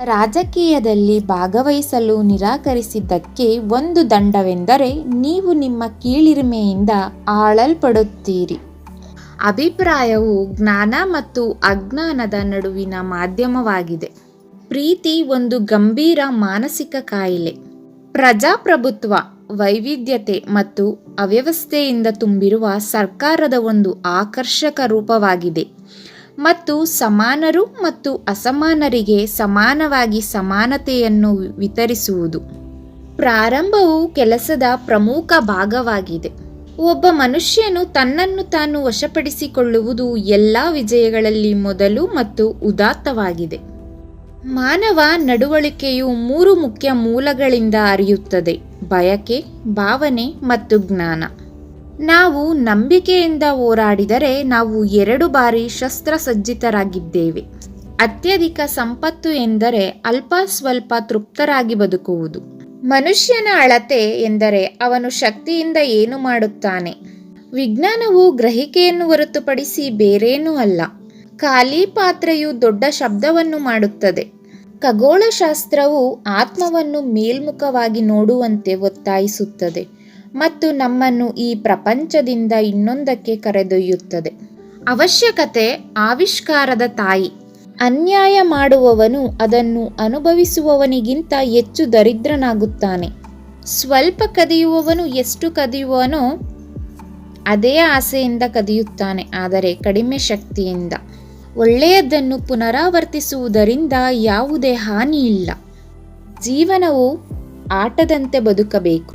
ರಾಜಕೀಯದಲ್ಲಿ ಭಾಗವಹಿಸಲು ನಿರಾಕರಿಸಿದ್ದಕ್ಕೆ ಒಂದು ದಂಡವೆಂದರೆ ನೀವು ನಿಮ್ಮ ಕೀಳಿರಿಮೆಯಿಂದ ಆಳಲ್ಪಡುತ್ತೀರಿ. ಅಭಿಪ್ರಾಯವು ಜ್ಞಾನ ಮತ್ತು ಅಜ್ಞಾನದ ನಡುವಿನ ಮಾಧ್ಯಮವಾಗಿದೆ. ಪ್ರೀತಿ ಒಂದು ಗಂಭೀರ ಮಾನಸಿಕ ಕಾಯಿಲೆ. ಪ್ರಜಾಪ್ರಭುತ್ವ ವೈವಿಧ್ಯತೆ ಮತ್ತು ಅವ್ಯವಸ್ಥೆಯಿಂದ ತುಂಬಿರುವ ಸರ್ಕಾರದ ಒಂದು ಆಕರ್ಷಕ ರೂಪವಾಗಿದೆ ಮತ್ತು ಸಮಾನರು ಮತ್ತು ಅಸಮಾನರಿಗೆ ಸಮಾನವಾಗಿ ಸಮಾನತೆಯನ್ನು ವಿತರಿಸುವುದು. ಪ್ರಾರಂಭವು ಕೆಲಸದ ಪ್ರಮುಖ ಭಾಗವಾಗಿದೆ. ಒಬ್ಬ ಮನುಷ್ಯನು ತನ್ನನ್ನು ತಾನು ವಶಪಡಿಸಿಕೊಳ್ಳುವುದು ಎಲ್ಲ ವಿಜಯಗಳಲ್ಲಿ ಮೊದಲು ಮತ್ತು ಉದಾತ್ತವಾಗಿದೆ. ಮಾನವ ನಡವಳಿಕೆಯು 3 ಮುಖ್ಯ ಮೂಲಗಳಿಂದ ಹರಿಯುತ್ತದೆ: ಬಯಕೆ, ಭಾವನೆ ಮತ್ತು ಜ್ಞಾನ. ನಾವು ನಂಬಿಕೆಯಿಂದ ಹೋರಾಡಿದರೆ ನಾವು 2 ಬಾರಿ ಶಸ್ತ್ರಸಜ್ಜಿತರಾಗಿದ್ದೇವೆ. ಅತ್ಯಧಿಕ ಸಂಪತ್ತು ಎಂದರೆ ಅಲ್ಪ ಸ್ವಲ್ಪ ತೃಪ್ತರಾಗಿ ಬದುಕುವುದು. ಮನುಷ್ಯನ ಅಳತೆ ಎಂದರೆ ಅವನು ಶಕ್ತಿಯಿಂದ ಏನು ಮಾಡುತ್ತಾನೆ. ವಿಜ್ಞಾನವು ಗ್ರಹಿಕೆಯನ್ನು ಹೊರತುಪಡಿಸಿ ಬೇರೇನೂ ಅಲ್ಲ. ಖಾಲಿ ಪಾತ್ರೆಯು ದೊಡ್ಡ ಶಬ್ದವನ್ನು ಮಾಡುತ್ತದೆ. ಖಗೋಳಶಾಸ್ತ್ರವು ಆತ್ಮವನ್ನು ಮೇಲ್ಮುಖವಾಗಿ ನೋಡುವಂತೆ ಒತ್ತಾಯಿಸುತ್ತದೆ ಮತ್ತು ನಮ್ಮನ್ನು ಈ ಪ್ರಪಂಚದಿಂದ ಇನ್ನೊಂದಕ್ಕೆ ಕರೆದೊಯ್ಯುತ್ತದೆ. ಅವಶ್ಯಕತೆ ಆವಿಷ್ಕಾರದ ತಾಯಿ. ಅನ್ಯಾಯ ಮಾಡುವವನು ಅದನ್ನು ಅನುಭವಿಸುವವನಿಗಿಂತ ಹೆಚ್ಚು ದರಿದ್ರನಾಗುತ್ತಾನೆ. ಸ್ವಲ್ಪ ಕದಿಯುವವನು ಎಷ್ಟು ಕದಿಯುವನೋ ಅದೇ ಆಸೆಯಿಂದ ಕದಿಯುತ್ತಾನೆ, ಆದರೆ ಕಡಿಮೆ ಶಕ್ತಿಯಿಂದ. ಒಳ್ಳೆಯದನ್ನು ಪುನರಾವರ್ತಿಸುವುದರಿಂದ ಯಾವುದೇ ಹಾನಿ ಇಲ್ಲ. ಜೀವನವು ಆಟದಂತೆ ಬದುಕಬೇಕು.